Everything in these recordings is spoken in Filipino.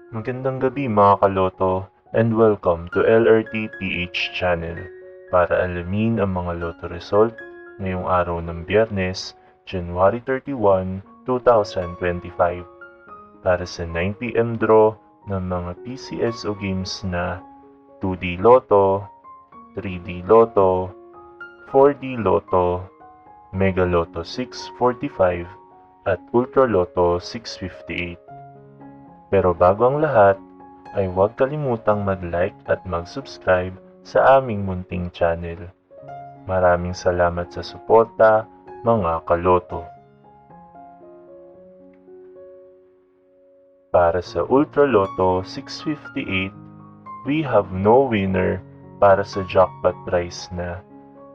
Magandang gabi mga kaloto and welcome to LRT PH channel para alamin ang mga loto result ngayong araw ng Biyernes, January 31, 2025 para sa 9pm draw ng mga PCSO games na 2D Lotto, 3D Lotto, 4D Lotto, Mega Lotto 645 at Ultra Lotto 658. Pero bago ang lahat, ay huwag kalimutang mag-like at mag-subscribe sa aming munting channel. Maraming salamat sa suporta, mga kaloto. Para sa Ultra Lotto 658, we have no winner para sa jackpot prize na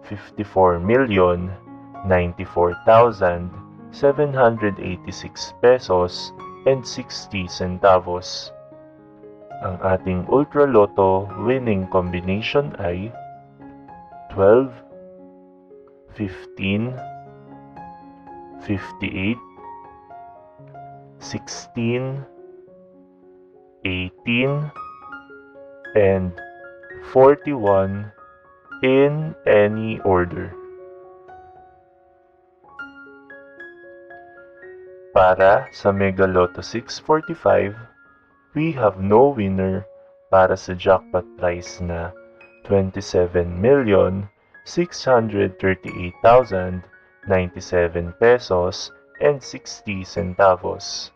54,094,786 pesos and 60 centavos. Ang ating Ultra Lotto winning combination ay 12, 15, 58, 16, 18, and 41 in any order. Para sa Mega Lotto 645, we have no winner para sa jackpot prize na 27,638,097 pesos and 60 centavos.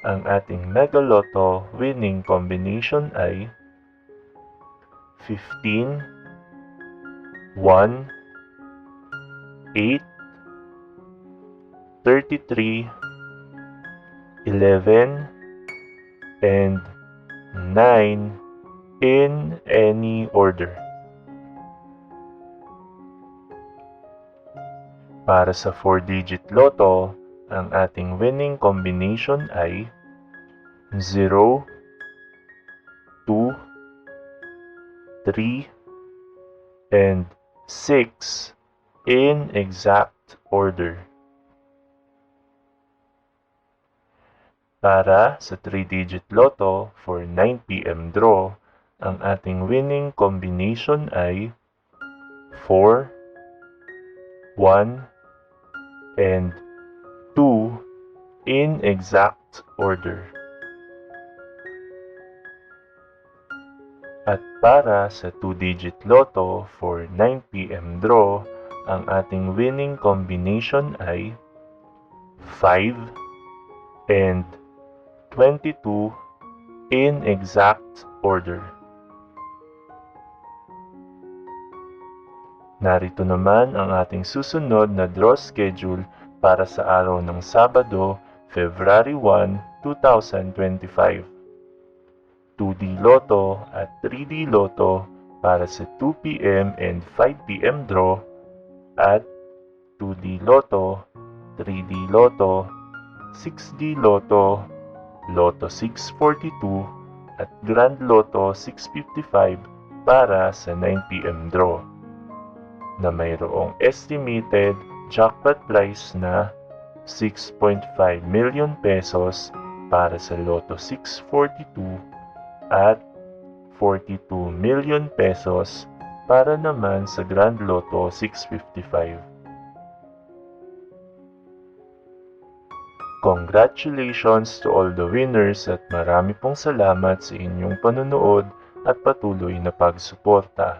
Ang ating Mega Lotto winning combination ay 15, 1, 8, 33, 11, and 9 in any order. Para sa 4-digit Lotto, ang ating winning combination ay 0, 2, 3, and 6 in exact order. Para sa 3-digit Lotto for 9pm draw, ang ating winning combination ay 4, 1, and 2 in exact order. At para sa 2-digit Lotto for 9pm draw, ang ating winning combination ay 5 and 22 in exact order. Narito naman ang ating susunod na draw schedule para sa araw ng Sabado, February 1, 2025. 2D Lotto at 3D Lotto para sa 2pm and 5pm draw at 2D Lotto, 3D Lotto, 6D Lotto, Lotto 642 at Grand Lotto 655 para sa 9pm draw na mayroong estimated jackpot prize na 6.5 million pesos para sa Lotto 642 at 42 million pesos para naman sa Grand Lotto 655. Congratulations to all the winners at marami pong salamat sa inyong panonood at patuloy na pagsuporta.